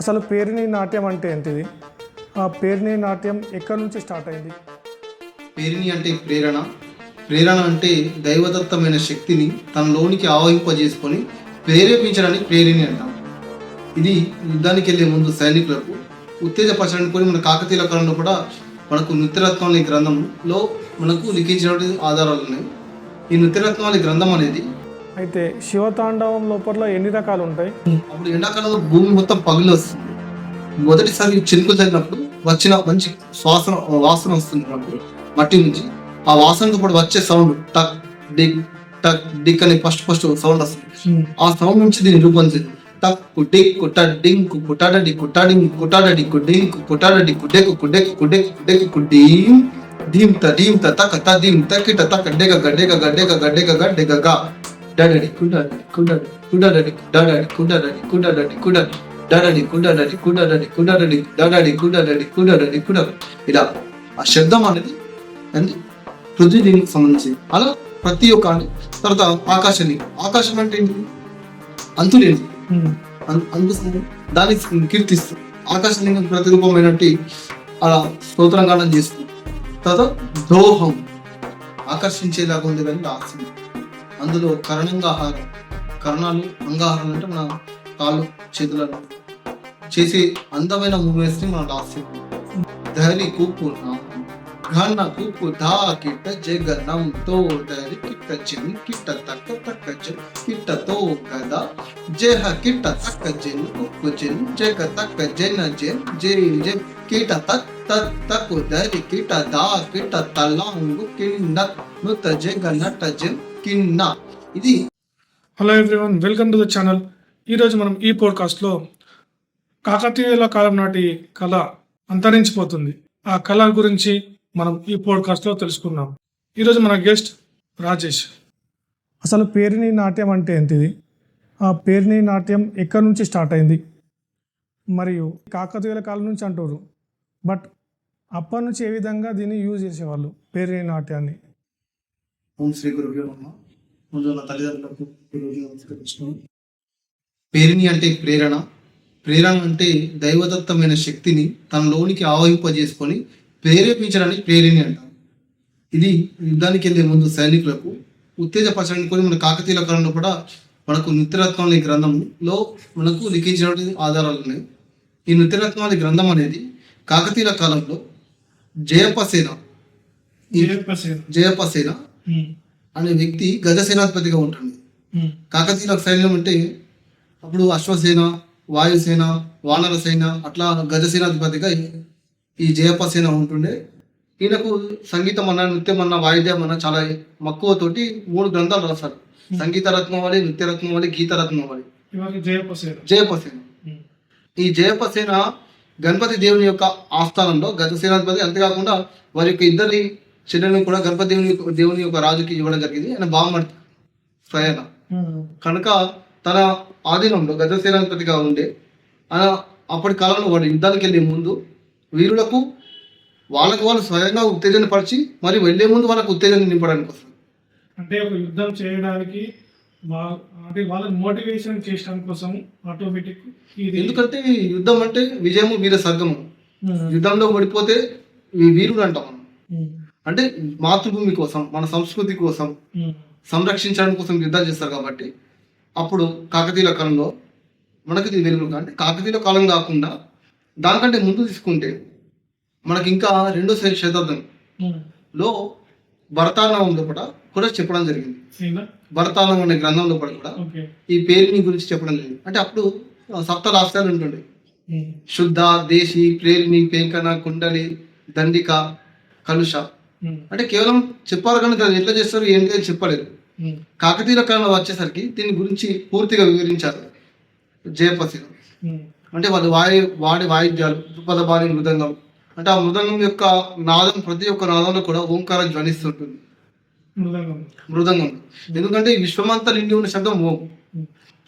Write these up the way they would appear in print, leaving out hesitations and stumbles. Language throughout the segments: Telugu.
అసలు పేరిణి నాట్యం అంటే ఏంటిది? ఆ పేరిణి నాట్యం ఎక్కడి నుంచి స్టార్ట్ అయింది? పేరిణి అంటే ప్రేరణ. ప్రేరణ అంటే దైవదత్తమైన శక్తిని తనలోనికి ఆవహింపజేసుకొని ప్రేరేపించడానికి ప్రేరిణి అంటాం. ఇది యుద్ధానికి వెళ్ళే ముందు సైనికులకు ఉత్తేజపరచడానికి కూడా మన కాకతీయుల కాలంలో కూడా మనకు నృత్యరత్నం అనే గ్రంథంలో మనకు లిఖించినటువంటి ఆధారాలు ఉన్నాయి. ఈ నృత్యరత్నం అనే గ్రంథం అనేది అయితే శివతాండవం లోపల ఎన్ని రకాలు ఉంటాయి? అప్పుడు ఎండాకాలంలో భూమి మొత్తం పగిలి వస్తుంది. మొదటిసారి చినుకులు తగినప్పుడు వచ్చిన మంచి వాసన వస్తుంది మనకు మట్టి నుంచి. ఆ వాసనతో పాటు వచ్చే సౌండ్ టక్ డిక్ అనే ఫస్ట్ సౌండ్ వస్తుంది. ఆ సౌండ్ నుంచి దీన్ని రూపొందించింది. టక్ కుడ్డిక్ కుట్ట డింక్ కుట్టాడడి కుట్టాడింగ్ కుట్టాడడి కుడ్డింక్ కుట్టాడడి కుడ్డెకు కుడ్డెకు కుడ్డెకు కుడ్డెకు కుడ్డీం ధీమ్ త తక త ధీమ్ తకిట తక డెగ గడ్డెగ గడ్డెగ గడ్డెగ గడ్డెగ గా డడడి కుడ్డడి కుడ్డడి కుడ్డడి డడడి కుడ్డడి కుడ్డడి కుడ్డడి డడడి కుడ్డడి కుడ్డడి కుడ్డడి డడడి కుడ్డడి కుడ్డడి కుడ్డడి. ఇలా ఆ శబ్దం అనేది అండి పృథ్వీ దీనికి సంబంధించి అలా ప్రతి ఒక్క తర్వాత ఆకాశం అంటే ఏంటి? అంతులేంటి అనిపిస్తుంది. దాన్ని కీర్తిస్తూ ఆకాశలింగం ప్రతిరూపమైనట్టు అలా స్తోత్రంగానం చేస్తుంది. తర్వాత దోహం ఆకర్షించేలాగా ఉంది కానీ లాస్యం. అందులో కరణాలు అంగాహారం అంటే మన కాళ్ళు చేతులను చేసే అందమైన మూమెంట్స్ ని మన లాస్యం. ధరి కూపు ఘన కూపు ధా కిట్ట జగనం తో దరి కిట్ట చిన్ కిట్ట తక్క జన్ కిట్ట తో కదా జహ కిట్ట తక్క జన్ కుక్కు జన్ జగ తక్క జన జన్ జే జే కిట్ట తక్కు దరి కిట్ట దా కిట్ట తలాంగు కిన్న నుత జగ నట జన్ కిన్న. ఇది hello everyone, welcome to the channel. ఈరోజు మనం ఈ పోడ్కాస్ట్లో కాకతీయుల కాలం నాటి కళ అంతరించిపోతుంది, ఆ కళ గురించి మనం ఈ పోడ్కాస్ట్లో తెలుసుకుందాం. ఈరోజు మన గెస్ట్ రాజేష్. అసలు పేరిణి నాట్యం అంటే ఏంటిది? ఆ పేరిణి నాట్యం ఎక్కడి నుంచి స్టార్ట్ అయింది? మరియు కాకతీయుల కాలం నుంచి అంటారు, బట్ అప్పటి నుంచి ఏ విధంగా దీన్ని యూజ్ చేసేవాళ్ళు పేరిణి నాట్యాన్ని? ఓం శ్రీ గురుభ్యో నమః. ముందు నా తల్లిదండ్రులకు నమస్కరించుకున్నాను. పేరిణి అంటే ప్రేరణ. ప్రేరణ అంటే దైవదత్తమైన శక్తిని తనలోనికి ఆవహింపజేసుకొని ప్రేరేపించడానికి ప్రేరిణి అంటాం. ఇది యుద్ధానికి వెళ్ళే ముందు సైనికులకు ఉత్తేజపరచడానికి కూడా మన కాకతీయుల కాలంలో కూడా మనకు నృత్యరత్నం అనే గ్రంథంలో మనకు లిఖించినటువంటి ఆధారాలు ఉన్నాయి. ఈ నృత్యరత్నం అనే గ్రంథం అనేది కాకతీయుల కాలంలో జయపసేన అనే వ్యక్తి గజసేనాధిపతిగా ఉంటుంది. కాకతీయుల సైన్యం అంటే అప్పుడు అశ్వసేన, వాయుసేన, వానర సేన అట్లా గజసేనాధిపతిగా ఈ జయపసేన ఉంటుండే. ఈయనకు సంగీతం అన్న, నృత్యం అన్న, వాయిద్యం అన్న చాలా మక్కువతోటి 3 గ్రంథాలు రాశారు. సంగీత రత్నావళి, నృత్య రత్నావళి, గీత రత్నావళి. జయపసేన ఈ జయపసేన గణపతి దేవుని యొక్క ఆస్థానంలో గజసేనాధిపతి. అంతేకాకుండా వారి యొక్క ఇద్దరి చెల్లెలను కూడా గణపతి దేవుని యొక్క రాజుకి ఇవ్వడం జరిగింది. ఆయన బామ్మర్ది స్వయాన కనుక తన ఆధీనంలో గజసేనాధిపతిగా ఉండే ఆయన అప్పటి కాలంలో వాడు యుద్ధానికి వెళ్ళే ముందు వీరులకు వాళ్ళు స్వయంగా ఉత్తేజన పరిచి మరి వెళ్లే ముందు వాళ్ళకు ఉత్తేజన నింపడానికి వస్తుంది. అంటే ఒక యుద్ధం చేయడానికి అంటే వాళ్ళని మోటివేషన్ చేయడం కోసం ఆటోమేటిక్. ఎందుకంటే యుద్ధం అంటే విజయము వీర స్వర్గము. యుద్ధంలో ఓడిపోతే వీరుడు అంటాం మనం. అంటే మాతృభూమి కోసం, మన సంస్కృతి కోసం సంరక్షించడం కోసం యుద్ధాలు చేస్తారు. కాబట్టి అప్పుడు కాకతీయుల కాలంలో మనకి ఇది వెలుగు. అంటే కాకతీయుల కాలం కాకుండా దానికంటే ముందు తీసుకుంటే మనకి ఇంకా 2వ శతాబ్దంలో భరతాళంలో కూడా చెప్పడం జరిగింది. భరతాళం అనే గ్రంథంలో కూడా ఈ పేరుని గురించి చెప్పడం జరిగింది. అంటే అప్పుడు 7 రాష్ట్రాలు ఉంటుండే. శుద్ధ, దేశీ, ప్రేరిణి, పేంకణ, కుండలి, దండిక, కలుష. అంటే కేవలం చెప్పారు కానీ దాన్ని ఎట్లా చేస్తారు ఏంటి అని చెప్పలేదు. కాకతీయుల కాలంలో వచ్చేసరికి దీని గురించి పూర్తిగా వివరించారు. జయపసేన అంటే వాళ్ళు వాడే వాయిద్యాలు, ద్రుపద బాణి, మృదంగం. అంటే ఆ మృదంగం యొక్క నాదం ప్రతి ఒక్క నాదంలో కూడా ఓంకారం ధ్వనిస్తుంటుంది. మృదంగం ఎందుకంటే ఈ విశ్వమంతా నిండి ఉన్న శబ్దం ఓం.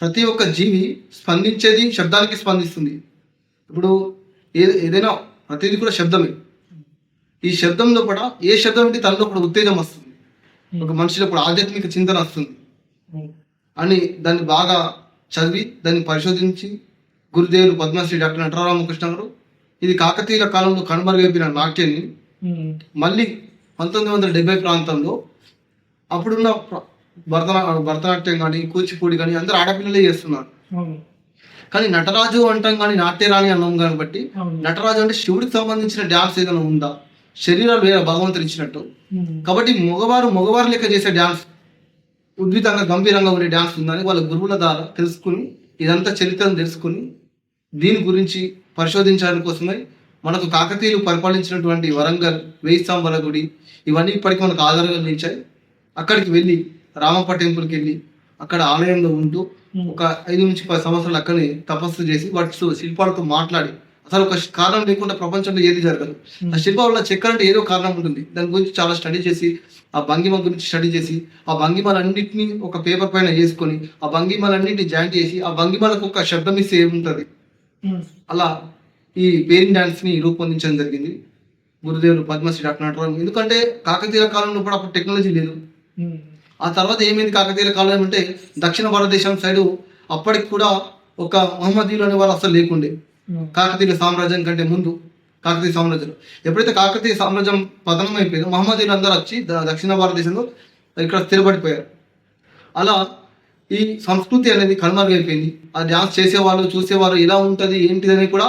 ప్రతి ఒక్క జీవి స్పందించేది శబ్దానికి స్పందిస్తుంది. ఇప్పుడు ఏదైనా ప్రతిదీ కూడా శబ్దమే. ఈ శబ్దంలో కూడా ఏ శబ్దం అంటే తనలో కూడా ఉత్తేజం వస్తుంది, ఒక మనిషిలో కూడా ఆధ్యాత్మిక చింతన వస్తుంది అని దాన్ని బాగా చదివి దాన్ని పరిశోధించి గురుదేవులు పద్మశ్రీ డాక్టర్ నటరామకృష్ణ గారు ఇది కాకతీయుల కాలంలో కనుమరుగైపోయిన నాట్యాన్ని మళ్ళీ 1970 ప్రాంతంలో అప్పుడున్న భరతనాట్యం కానీ కూచిపూడి కానీ అందరూ ఆడపిల్లలే చేస్తున్నారు. కానీ నటరాజు అంటాం కానీ నాట్యరాణి అన్నాం కాబట్టి నటరాజు అంటే శివుడికి సంబంధించిన డ్యాన్స్ ఏదైనా ఉందా, శరీరాలు వేరే భగవంతుడు ఇచ్చినట్టు. కాబట్టి మగవారు లెక్క చేసే డ్యాన్స్ ఉద్భుతంగా గంభీరంగా ఉండే డ్యాన్స్ ఉందని వాళ్ళ గురువుల ద్వారా తెలుసుకుని ఇదంతా చరిత్రను తెలుసుకుని దీని గురించి పరిశోధించడానికి కోసమే మనకు కాకతీయులు పరిపాలించినటువంటి వరంగల్, వేయి స్తంభాల గుడి ఇవన్నీ ఇప్పటికీ మనకు ఆధారంగా నిలిచాయి. అక్కడికి వెళ్ళి రామప్ప టెంపుల్కి వెళ్ళి అక్కడ ఆలయంలో ఉంటూ ఒక 5 నుంచి 10 సంవత్సరాలు అక్కడే తపస్సు చేసి వాటి శిల్పాలతో మాట్లాడి అసలు ఒక కారణం లేకుండా ప్రపంచంలో ఏది జరగదు. ఆ శిల్పాల చక్కెర అంటే ఏదో కారణం ఉంటుంది. దాని గురించి చాలా స్టడీ చేసి ఆ భంగిమ గురించి స్టడీ చేసి ఆ భంగిమలన్నింటినీ ఒక పేపర్ పైన వేసుకొని ఆ భంగిమలన్నింటినీ జాయింట్ చేసి ఆ భంగిమలకు ఒక శబ్దం ఇస్తే ఏముంటుంది అలా ఈ పేరింగ్ డాన్స్ ని రూపొందించడం జరిగింది గురుదేవులు పద్మశ్రీ డాక్టర్ నటరాజు. ఎందుకంటే కాకతీయుల కాలంలో కూడా అప్పుడు టెక్నాలజీ లేదు. ఆ తర్వాత ఏమైంది కాకతీయుల కాలం అంటే దక్షిణ భారతదేశం సైడు అప్పటికి కూడా ఒక మహమ్మదీయులు అనే వాళ్ళు అసలు లేకుండే. కాకతీయుల సామ్రాజ్యం కంటే ముందు కాకతీయ సామ్రాజ్యం ఎప్పుడైతే కాకతీయ సామ్రాజ్యం పతనం అయిపోయిందో మహమ్మదీయులు అందరూ వచ్చి దక్షిణ భారతదేశంలో ఇక్కడ స్థిరపడిపోయారు. అలా ఈ సంస్కృతి అనేది కనుమరుగైపోయింది. ఆ డ్యాన్స్ చేసేవాళ్ళు చూసేవారు ఎలా ఉంటుంది ఏంటిదని కూడా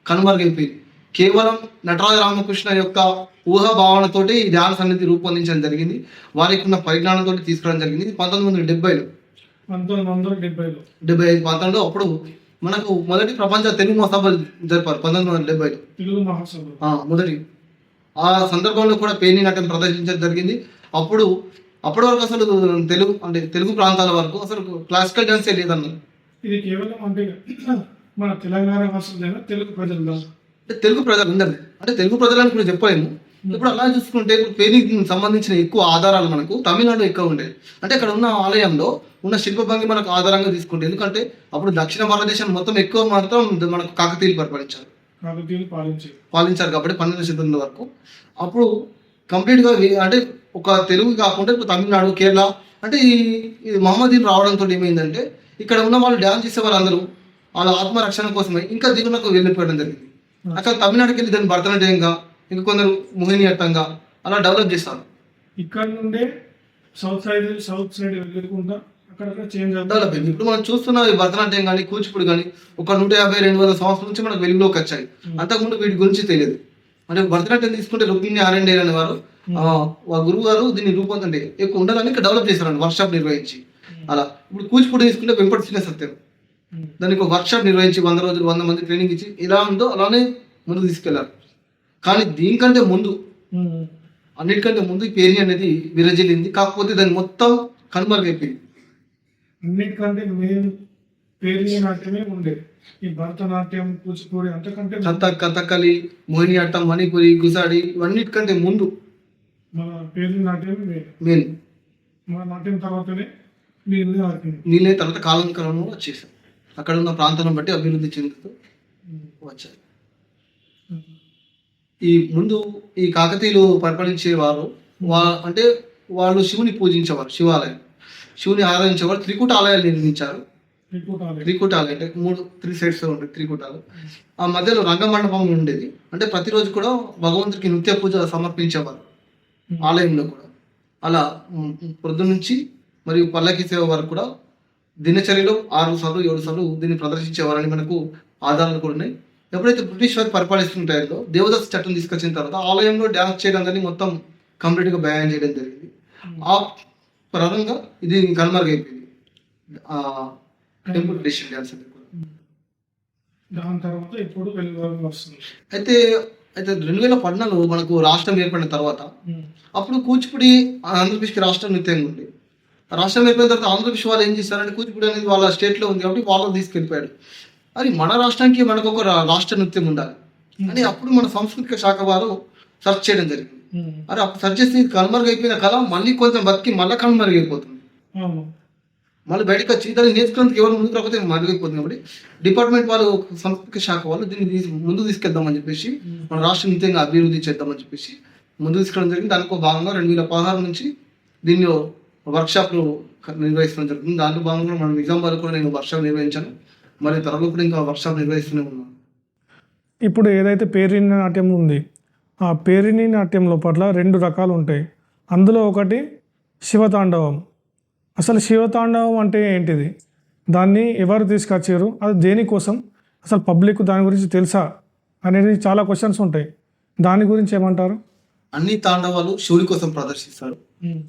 కనుమరుగైపోయింది. కేవలం నటరాజ రామకృష్ణ యొక్క ఊహాభావనతోటి ఈ డ్యాన్స్ అనేది రూపొందించడం జరిగింది. వారికి ఉన్న పరిజ్ఞానంతో తీసుకురావడం జరిగింది. 1970లో 1975 ప్రాంతంలో అప్పుడు మనకు మొదటి ప్రపంచ తెలుగు మహాసభలు జరిపారు 1970లో తెలుగు మహాసభ మొదటి. ఆ సందర్భంలో కూడా పేరిణి నాట్యం ప్రదర్శించడం జరిగింది. అప్పటి వరకు అసలు తెలుగు ప్రాంతాల వరకు అసలు క్లాసికల్ డాన్సే లేదన్నారు. ఇది కేవలం అంటే మన తెలంగాణ భాషలో తెలుగు ప్రజలు అంటే తెలుగు ప్రజలు అందరు అంటే తెలుగు ప్రజలని ఇప్పుడు చెప్పలేము. ఇప్పుడు అలా చూసుకుంటే పేరుకి సంబంధించిన ఎక్కువ ఆధారాలు మనకు తమిళనాడులో ఎక్కువ ఉండేది. అంటే అక్కడ ఉన్న ఆలయంలో ఉన్న శిల్పభంగి మనకు ఆధారంగా తీసుకుంటే ఎందుకంటే అప్పుడు దక్షిణ భారతదేశం మొత్తం ఎక్కువ మాత్రం మనకు కాకతీయులు పాలించారు కాబట్టి 12వ శతాబ్దం వరకు. అప్పుడు కంప్లీట్గా అంటే ఒక తెలుగు కాకుండా ఇప్పుడు తమిళనాడు, కేరళ అంటే ఈ మహమ్మదీలు రావడంతో ఏమైందంటే ఇక్కడ ఉన్న వాళ్ళు డ్యాన్స్ చేసే వాళ్ళందరూ వాళ్ళ ఆత్మరక్షణ కోసమే ఇంకా దిగునకు వెళ్ళిపోవడం జరిగింది. అక్కడ తమిళనాడుకి వెళ్ళి దాన్ని భరతనాట్యంగా ఇంకా కొందరు మోహినియట్టంగా అలా డెవలప్ చేస్తారు. ఇక్కడ నుండే సౌత్ సైడ్ వెళ్ళకుండా అక్కడక్కడ చేంజ్ డెవలప్ అయింది. ఇప్పుడు మనం చూస్తున్న ఈ భరతనాట్యం కానీ కూచిపూడి కానీ ఒక 150-200 సంవత్సరాల నుంచి మనకు వెలుగులోకి వచ్చాయి. అంతకుముందు వీటి గురించి తెలియదు. అంటే భరతనాట్యం తీసుకుంటే రుక్మిణి ఆరెండే అనే వారు గురువు గారు దీన్ని రూపొందండి ఎక్కువ ఉండాలని ఇక్కడ డెవలప్ చేశారండి వర్క్షాప్ నిర్వహించి. అలా ఇప్పుడు కూచిపూడి తీసుకుంటే వెంపటి శ్రీనివాస సత్యం దానికి ఒక వర్క్షాప్ నిర్వహించి 100 రోజులు 100 మంది ట్రైనింగ్ ఇచ్చి ఇలా ఉందో అలానే ముందుకు తీసుకెళ్లారు. కానీ దీనికంటే ముందు అన్నిటికంటే ముందు ఈ పేరు అనేది విరజిల్లింది. కాకపోతే దాన్ని మొత్తం కనుమరుగైపోయింది. అన్నిటికంటే మెయిన్ పేరు నాట్యమే ఉండేది. ఈ భరతనాట్యం, కూచిపూడి అంతకంటే కథకళి, మోహినియాట్టం, మణిపురి, గుసాడి ఇవన్నిటికంటే ముందు మన పేరు నాట్యం మెయిన్. మన నాట్యం తర్వాతనే నీళ్ళే తర్వాత కాలంలో వచ్చేసాం. అక్కడ ఉన్న ప్రాంతాలను బట్టి అభివృద్ధి చెందుతూ వచ్చారు. ఈ కాకతీయులు పరిపాలించేవారు అంటే వాళ్ళు శివుని పూజించేవారు. శివుని ఆరాధించేవారు. త్రికూట ఆలయాలు నిర్మించారు. త్రికూట ఆలయం అంటే 3 సైడ్స్ ఉంటాయి త్రికూటాలు. ఆ మధ్యలో రంగమండపం ఉండేది. అంటే ప్రతిరోజు కూడా భగవంతుడికి నృత్య పూజ సమర్పించేవారు ఆలయంలో కూడా. అలా పొద్దు నుంచి మరియు పల్లకి సేవ వరకు కూడా దినచర్యలో 6 సార్లు 7 సార్లు దీన్ని ప్రదర్శించేవారని మనకు ఆధారాలు కూడా ఉన్నాయి. ఎప్పుడైతే బ్రిటిష్ వారు పరిపాలిస్తున్న టైంలో దేవదాస్ చట్టం తీసుకొచ్చిన తర్వాత ఆలయంలో డ్యాన్స్ చేయడం కానీ మొత్తం కంప్లీట్గా బ్యాన్ చేయడం జరిగింది. ఆ పరంగా ఇది కనుమరుగైపోయింది టెంపుల్ ట్రెడిషన్ డ్యాన్స్ అనేది కూడా. దాని తర్వాత ఇప్పుడు అయితే 2014లో మనకు రాష్ట్రం ఏర్పడిన తర్వాత అప్పుడు కూచిపూడి ఆంధ్రప్రదేశ్కి రాష్ట్ర నృత్యంగా ఉంది. రాష్ట్రం ఏర్పడిన తర్వాత ఆంధ్రప్రదేశ్ వాళ్ళు ఏం చేస్తారంటే కూచిపూడి అనేది వాళ్ళ స్టేట్లో ఉంది కాబట్టి వాళ్ళని తీసుకెళ్ళిపోయాడు. అది మన రాష్ట్రానికి మనకు ఒక రాష్ట్ర నృత్యం ఉండాలి అని అప్పుడు మన సాంస్కృతిక శాఖ వారు సెర్చ్ చేయడం జరిగింది. అరే అప్పుడు సెర్చ్ చేసి కనుమరుగైపోయిన కళ మళ్ళీ కొంచెం బతికి మళ్ళీ కనుమరుగైపోతుంది. మళ్ళీ బయటకు వచ్చి దాన్ని నేర్చుకోవడానికి ఎవరు ముందుకు రాకపోతే మరుగైపోతుంది. కాబట్టి డిపార్ట్మెంట్ వాళ్ళు సాంస్కృతిక శాఖ వాళ్ళు దీన్ని ముందుకు తీసుకెళ్దామని చెప్పేసి మన రాష్ట్ర నృత్యంగా అభివృద్ధి చేద్దామని చెప్పేసి ముందుకు తీసుకెళ్ళడం జరిగింది. దానికో భాగంగా 2016 నుంచి దీన్ని వర్క్షాప్లు నిర్వహించడం జరుగుతుంది. దాంట్లో భాగంగా మన నిజామాబాద్ కూడా నేను వర్క్షాప్ నిర్వహించాను. మరి త్వరలో కూడా ఇంకా వర్క్షాప్ నిర్వహిస్తూనే ఉన్నాం. ఇప్పుడు ఏదైతే పేరిణి నాట్యం ఉంది, ఆ పేరిణి నాట్యం లోపల 2 రకాలు ఉంటాయి. అందులో ఒకటి శివతాండవం. అసలు శివతాండవం అంటే ఏంటిది, దాన్ని ఎవరు తీసుకొచ్చారు, అది దేనికోసం, అసలు పబ్లిక్ దాని గురించి తెలుసా అనేది చాలా క్వశ్చన్స్ ఉంటాయి. దాని గురించి ఏమంటారు? అన్ని తాండవాలు శివుడి కోసం ప్రదర్శిస్తారు,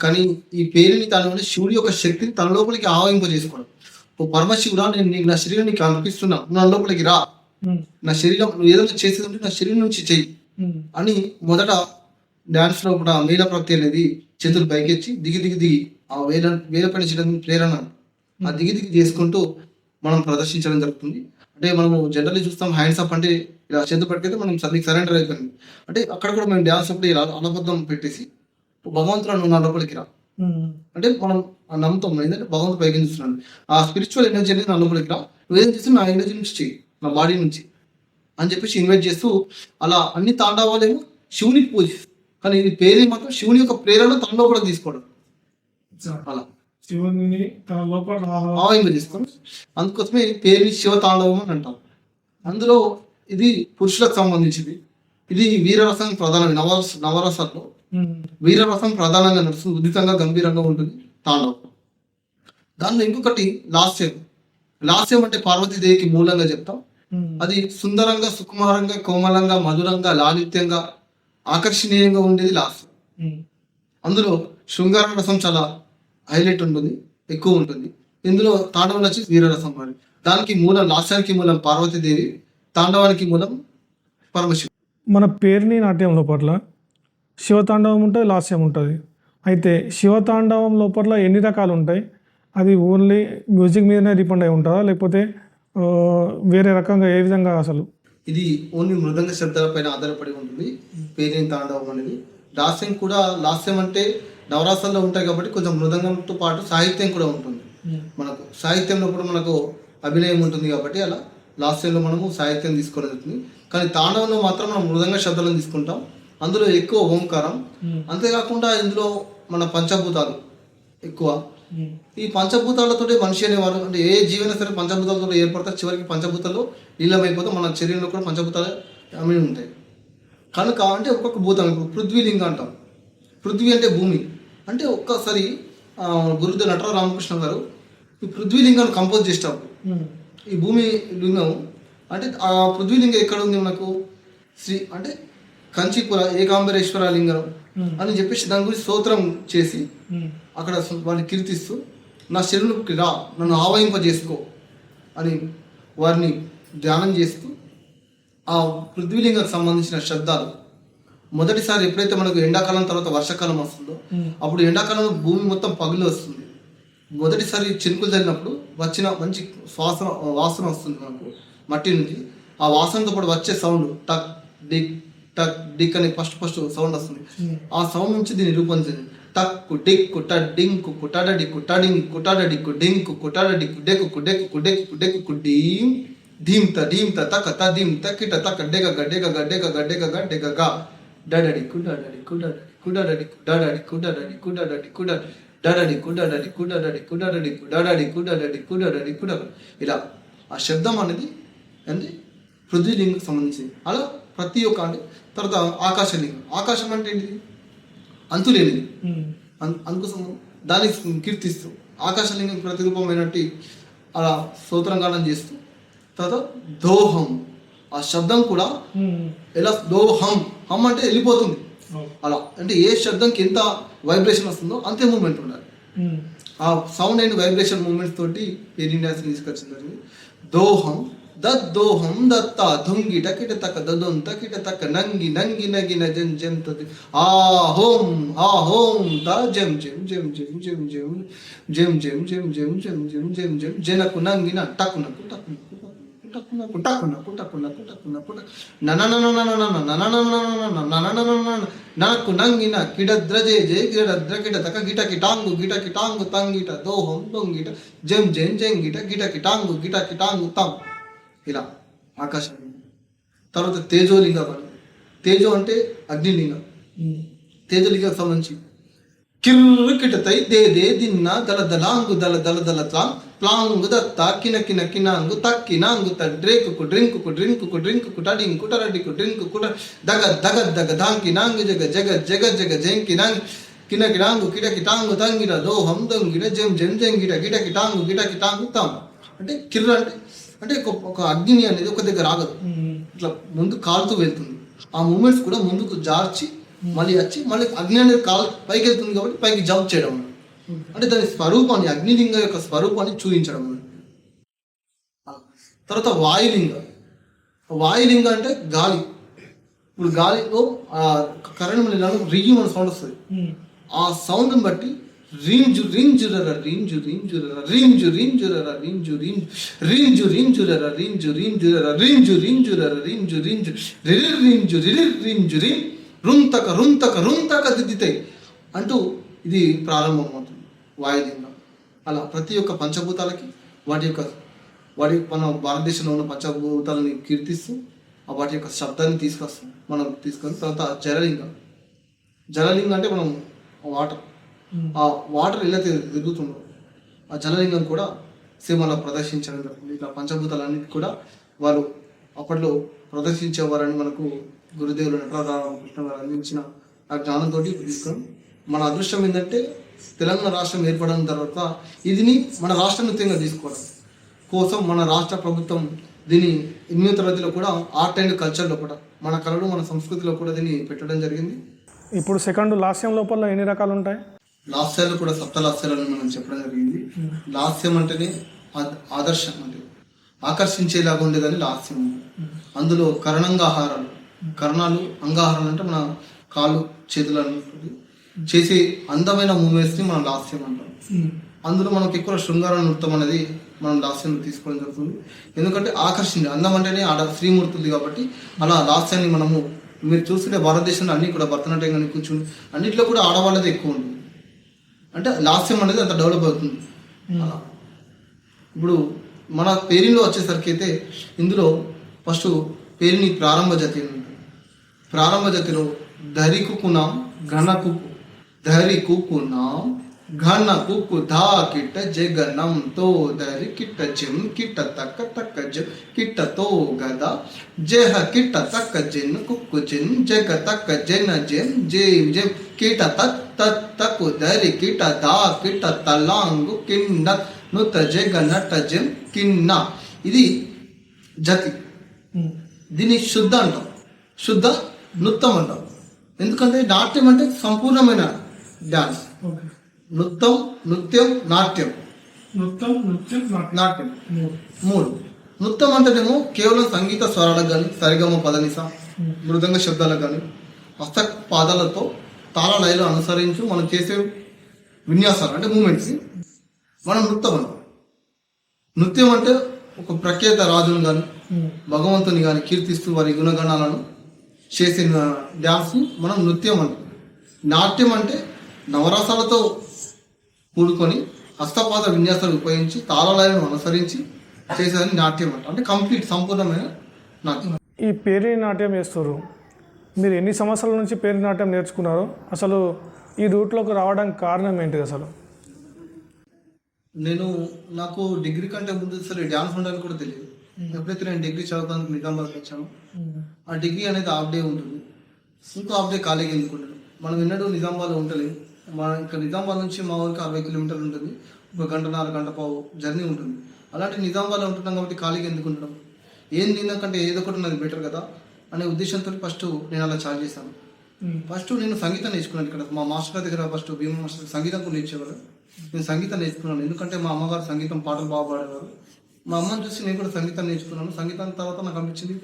కానీ ఈ పేరుని తాండవం అంటే శివుడి యొక్క శక్తిని తన లోపలికి ఆవహింపజేసుకోవడం. ఓ పరమశివుడా, నేను నీకు నా శరీరం నీకు అనిపిస్తున్నా, నా లోపలికి రా, నా శరీరం నువ్వు ఏదైనా చేసేది ఉంటే నా శరీరం నుంచి చెయ్యి అని మొదట డాన్స్ లో కూడా మేల ప్రక్రియ అనేది చేతులు పైకెచ్చి దిగి దిగి దిగి ఆ వేల పైన చేయడం ప్రేరణ. ఆ దిగి దిగి చేసుకుంటూ మనం ప్రదర్శించడం జరుగుతుంది. అంటే మనము జనరల్లీ చూస్తాం హ్యాండ్స్ అప్ అంటే ఇలా చేతులు పట్టుకైతే మనం సరెండర్ అయిపోయింది. అంటే అక్కడ కూడా మేము డ్యాన్స్ అప్పుడు ఇలా అనబద్ధం పెట్టేసి భగవంతుడు నువ్వు నా లోపలికి రా అంటే మనం ఆ నమ్ముతాం ఏంటంటే భగవంతుడు పైకి చూస్తున్నాను, ఆ స్పిరిచువల్ ఎనర్జీ అనేది నా లోపలికి రా, నువ్వేం చేస్తే నా ఎనర్జీ నుంచి చెయ్యి, నా బాడీ నుంచి అని చెప్పేసి ఇన్వైట్ చేస్తూ అలా అన్ని తాండవాలేమో శివునికి పూజిస్తారు. కానీ ఇది పేరు మాత్రం శివుని యొక్క ప్రేరణ తన లోపల తీసుకోవడం, అలా శివుని తన లోపల ఆవహింపజేసుకోవడం. అందుకోసమే పేరుని శివ తాండవం అని అంటాం. అందులో ఇది పురుషులకు సంబంధించింది. ఇది వీరరసం ప్రధానమైన నవరసాల్లో వీరరసం ప్రధానంగా నడుస్తుంది, ఉదితంగా గంభీరంగా ఉంటుంది తాండవం. దానిలో ఇంకొకటి లాస్యం. లాస్యం అంటే పార్వతీదేవికి మూలంగా చెప్తాం. అది సుందరంగా, సుకుమారంగా, కోమలంగా, మధురంగా, లాలిత్యంగా, ఆకర్షణీయంగా ఉండేది లాస్యం. అందులో శృంగార రసం చాలా హైలైట్ ఉంటుంది, ఎక్కువ ఉంటుంది. ఇందులో తాండవం వచ్చి వీరరసం. మరి దానికి మూలం, లాస్యానికి మూలం పార్వతీదేవి, తాండవానికి మూలం పరమశివుడు. మన పేరిణి నాట్యం లోపల శివతాండవం ఉంటుంది, లాస్యం ఉంటుంది. అయితే శివతాండవం లోపల ఎన్ని రకాలు ఉంటాయి? అది ఓన్లీ మ్యూజిక్ మీదనే డిపెండ్ అయి ఉంటుందా, లేకపోతే వేరే రకంగా ఏ విధంగా? అసలు ఇది ఓన్లీ మృదంగ శబ్దాలపైన ఆధారపడి ఉంటుంది పేరిణి తాండవం అనేది. లాస్యం కూడా, లాస్యం అంటే నవరాసాల్లో ఉంటాయి కాబట్టి కొంచెం మృదంగంతో పాటు సాహిత్యం కూడా ఉంటుంది. మనకు సాహిత్యంలో కూడా మనకు అభినయం ఉంటుంది కాబట్టి అలా లాస్యంలో మనము సాహిత్యం తీసుకోవడం జరుగుతుంది. కానీ తాండవంలో మాత్రం మనం మృదంగ శబ్దాలను తీసుకుంటాం. అందులో ఎక్కువ ఓంకారం, అంతేకాకుండా ఇందులో మన పంచభూతాలు ఎక్కువ. ఈ పంచభూతాలతో మనిషి అనేవారు, అంటే ఏ జీవైనా సరే పంచభూతాలతో ఏర్పడతారు, చివరికి పంచభూతాల్లో లీలమైపోతే మన శరీరంలో కూడా పంచభూతాలు అవి ఉంటాయి. కనుక అంటే ఒక్కొక్క భూతం, ఇప్పుడు పృథ్వీలింగం అంటాం. పృథ్వీ అంటే భూమి. అంటే ఒక్కసారి గురుదేవ్ నటరాజ రామకృష్ణ గారు ఈ పృథ్వీలింగాన్ని కంపోజ్ చేసేటప్పుడు ఈ భూమి లింగం అంటే ఆ పృథ్వీలింగం ఎక్కడ ఉంది మనకు, శ్రీ అంటే కంచిపుర ఏకాంబరేశ్వర లింగం అని చెప్పేసి దాని గురించి స్తోత్రం చేసి అక్కడ వారిని కీర్తిస్తూ నా శరీరంలోకి రా, నన్ను ఆవహింపజేసుకో అని వారిని ధ్యానం చేస్తూ ఆ పృథ్వీలింగానికి సంబంధించిన శబ్దాలు మొదటిసారి ఎప్పుడైతే మనకు ఎండాకాలం తర్వాత వర్షాకాలం వస్తుందో అప్పుడు ఎండాకాలంలో భూమి మొత్తం పగిలి వస్తుంది. మొదటిసారి చినుకులు జరిగినప్పుడు వచ్చిన మంచి వాసన వస్తుంది మనకు మట్టి నుంచి. ఆ వాసనతో పాటు వచ్చే సౌండ్ టక్ డిక్ టక్ డిక్ అని ఫస్ట్ సౌండ్ వస్తుంది. ఆ సౌండ్ నుంచి దీన్ని రూపొందించింది. టక్ డిక్ కుట డింక్ కుటాడ డిక్ కుటాడింగ్ కుటాడ డిక్ డింక్ కుటాడ డిక్ డెక్ కుడెక్ కుడెక్ కుడెక్ కుడీం ధీమ్ త తక త ధీమ్ తకిట తక డెగ గడ్డెగ గడ్డెగ గడ్డెగ గడ్డెగ గా డడడి కుడడడి కుడడడి కుడడడి కుడడడి కుడడడి కుడడడి కుడ డడడి కుడడడి కుడడడి కుడడడి కుడడడి కుడడడి కుడడడి కుడ ఇలా ఆ శబ్దం అనేది అంటే పృథ్వీలింగకు సంబంధించింది. అలా ప్రతి ఒక్క అంటే తర్వాత ఆకాశలింగం. ఆకాశం అంటే ఏంటిది, అంతులేనిది. అందుకోసం దాన్ని కీర్తిస్తూ ఆకాశలింగం ప్రతిరూపమైనట్టు అలా స్తోత్రంగానం చేస్తూ తర్వాత దోహం, ఆ శబ్దం కూడా ఎలా దోహం, హమ్ అంటే వెళ్ళిపోతుంది. అలా అంటే ఏ శబ్దంకి ఎంత వైబ్రేషన్ వస్తుందో అంతే మూమెంట్ ఉండాలి. ఆ సౌండ్ అండ్ వైబ్రేషన్ మూమెంట్స్ తోటి పేరిణి డాన్స్ తీసుకొచ్చింది. దోహం దద్దోహం దత్త ధుంగి టకిట తక దదొం తకిట తక నంగి నంగి నగిన జం జం తది ఆ హోం ద జం జం జం జం జం జం జం జం జం జం జం జం జం జం జనకు నంగిన టకునకు టకునకు టకునకు టకునకు టకునకు టకునకు ననకు నంగిన కిడద్రజే జే గిడద్ర కిడ తక గిట కిటాంగు గిట కిటాంగు తంగిట దోహం దొంగిట జం జం జంగిట గిట కిటాంగు గిట కిటాంగు తం ఇలా ఆకాశం. తర్వాత తేజోలింగం. తేజో అంటే అగ్నిలింగం. తేజోలింగం సంబంధించి కిర్కిట తై దే దే దిన్న దల దలాంగు దల దల దల తాం ప్లాంగు దత్త కిన కినాంగు తక్కినాంగు డ్రేకు డ్రింకు డ్రింకు డ్రింకు టడింకు టరడికు డ్రింకు కుట దగ దగ దగ దాంకి నాంగు జగ జగ జగ జగ జంకి నాంగి కిన కిడాంగు కిట కిటాంగు తంగిడ దోహం దంగిడ జం జం జంగిట గిట కిటాంగు గిట కిటాంగు తాం అంటే కిర్ర అంటే ఒక అగ్ని అనేది ఒక దగ్గర ఆగదు, ఇట్లా ముందు కాలుతూ వెళ్తుంది. ఆ మూమెంట్స్ కూడా ముందుకు జార్చి మళ్ళీ వచ్చి మళ్ళీ అగ్ని అనేది పైకి వెళ్తుంది కాబట్టి పైకి జంప్ చేయడం, అంటే దాని స్వరూపాన్ని అగ్నిలింగ యొక్క స్వరూపాన్ని చూపించడం. తర్వాత వాయులింగ అంటే గాలి. ఇప్పుడు గాలిలో కరెంట్ మళ్ళీ రిగి మన సౌండ్ వస్తుంది. ఆ సౌండ్ని బట్టి రింజు రింజురర రింజు రింజురర రింజు రింజురర రింజు రింజు రింజు రింజురర రింజు రింజురర రింజు రింజురర రింజు రింజు రిరిర్ రింజు రిరిర్ రింజు రిం రుంతక రుంతక రుంతక దిద్దితాయి అంటూ ఇది ప్రారంభమవుతుంది వాయులింగం. అలా ప్రతి ఒక్క పంచభూతాలకి వాటి మన భారతదేశంలో ఉన్న పంచభూతాలని కీర్తిస్తూ వాటి యొక్క శబ్దాన్ని మనం తీసుకొని తర్వాత జలలింగం అంటే మనం ఆ వాటర్ ఎలా తిరుగుతుందో ఆ జలలింగం కూడా సేమ్ అలా ప్రదర్శించడం జరుగుతుంది. ఇట్లా పంచభూతాలన్నిటి కూడా వాళ్ళు అప్పట్లో ప్రదర్శించేవారని మనకు గురుదేవులు నటరామకృష్ణ గారు అందించిన ఆ జ్ఞానంతో తీసుకొని మన అదృష్టం ఏంటంటే తెలంగాణ రాష్ట్రం ఏర్పడిన తర్వాత ఇది మన రాష్ట్ర నృత్యంగా తీసుకోవడం కోసం మన రాష్ట్ర ప్రభుత్వం దీన్ని 8వ తరగతిలో కూడా ఆర్ట్ అండ్ కల్చర్లో కూడా మన కళలు మన సంస్కృతిలో కూడా దీన్ని పెట్టడం జరిగింది. ఇప్పుడు సెకండ్ లాస్యం లోపల ఎన్ని రకాలు ఉంటాయి? లాస్యాలు కూడా సప్తలాస్యాలని మనం చెప్పడం జరిగింది. లాస్యం అంటేనే ఆదర్శం, అంటే ఆకర్షించేలాగా ఉండేదని లాస్యం. అందులో కరణాలు అంగాహారాలు అంటే మన కాళ్ళు చేతులు చేసే అందమైన మూమెంట్స్ని మనం లాస్యం అంటాం. అందులో మనకు ఎక్కువ శృంగార నృత్యం అనేది మనం లాస్యాన్ని తీసుకోవడం జరుగుతుంది. ఎందుకంటే అందం అంటేనే శ్రీమూర్తులు కాబట్టి అలా లాస్యాన్ని మనము మీరు చూస్తుంటే భారతదేశంలో అన్ని కూడా భరతనాట్యం కానీ కూర్చుని అన్నింటిలో కూడా ఆడవాళ్ళది ఎక్కువ ఉంటుంది. అంటే లాస్యం అనేది అంత డెవలప్ అవుతుంది. ఇప్పుడు మన పేరులో వచ్చేసరికి అయితే ఇందులో ఫస్ట్ పేరుని ప్రారంభ జాతి అని ఉంటుంది. ప్రారంభ జాతిలో ధరికుకున్నాం ఘనకుకు ధరికుకున్నాం ఘనకుకు ధా కిట్ట జగనం తో ధరి కిట్ట జం కిట్ట తక్క తక్క జం కిట్ట తో గద జహ కిట్ట తక్క జెన్ కుక్కు జెన్ జగ తక్క జెన జెన్ జేం జెం కిట తక్ తక్ తక్కు ధరి కిట దా కిట తలాంగు కింద నుత జగ నట జం కిన్న. ఇది జతి. దీన్ని శుద్ధ అంటాం, శుద్ధ నృత్యం అంటాం. ఎందుకంటే నాట్యం అంటే సంపూర్ణమైన డాన్స్. నృత్యం నాట్యం మూడు. నృత్యం అంటేనేమో కేవలం సంగీత స్వరాలకు కానీ సరిగమ పదనిస మృదంగ శబ్దాలకు కానీ హస్త పాదాలతో తాళ లయలు అనుసరించు మనం చేసే విన్యాసాలు అంటే మూమెంట్స్ మనం నృత్యం అంటాం. నృత్యం అంటే ఒక ప్రఖ్యాత రాజును కానీ భగవంతుని కానీ కీర్తిస్తూ వారి గుణగణాలను చేసిన డ్యాన్స్ని మనం నృత్యం అంటాం. నాట్యం అంటే నవరసాలతో కూడుకొని హస్తపాద విన్యాసాలు ఉపయోగించి తాళలయాలను అనుసరించి చేసేదని నాట్యం అంట. అంటే కంప్లీట్ సంపూర్ణమైన నాట్యం. ఈ పేరి నాట్యం వేస్తారు, మీరు ఎన్ని సంవత్సరాల నుంచి పేరి నాట్యం నేర్చుకున్నారో, అసలు ఈ రూట్లోకి రావడానికి కారణం ఏంటిది? అసలు నాకు డిగ్రీ కంటే ముందు అసలు డ్యాన్స్ ఉండడానికి కూడా తెలియదు. ఎప్పుడైతే నేను డిగ్రీ చదవడానికి నిజామాబాద్కి వచ్చాను, ఆ డిగ్రీ అనేది హాఫ్ డే ఉంటుంది, ఇంకో హాఫ్ డే ఖాళీగా ఎందుకుంటాడు. మనం ఎన్నడూ నిజామాబాద్లో ఉండలేదు. ఇక్కడ నిజామాబాద్ నుంచి మా ఊరికి 60 కిలోమీటర్లు ఉంటుంది, 1 గంట 4 గంట పావు జర్నీ ఉంటుంది. అలాంటి నిజామాబాద్లో ఉంటున్నాం కాబట్టి ఖాళీగా ఎందుకు ఉండడం, ఏం తినకంటే ఏదో ఒకటి ఉన్నది బెటర్ కదా అనే ఉద్దేశంతో ఫస్ట్ నేను అలా చార్జ్ చేశాను. ఫస్ట్ నేను సంగీతం నేర్చుకున్నాను. ఇక్కడ మా మాస్టర్ దగ్గర ఫస్ట్ భీమ మాస్టర్ సంగీతం కూడా నేర్చేవారు. నేను సంగీతం నేర్చుకున్నాను, ఎందుకంటే మా అమ్మగారు సంగీతం పాటలు బాగా పాడేవారు. మా అమ్మని చూసి నేను కూడా సంగీతం నేర్చుకున్నాను. సంగీతం తర్వాత నాకు అనిపించింది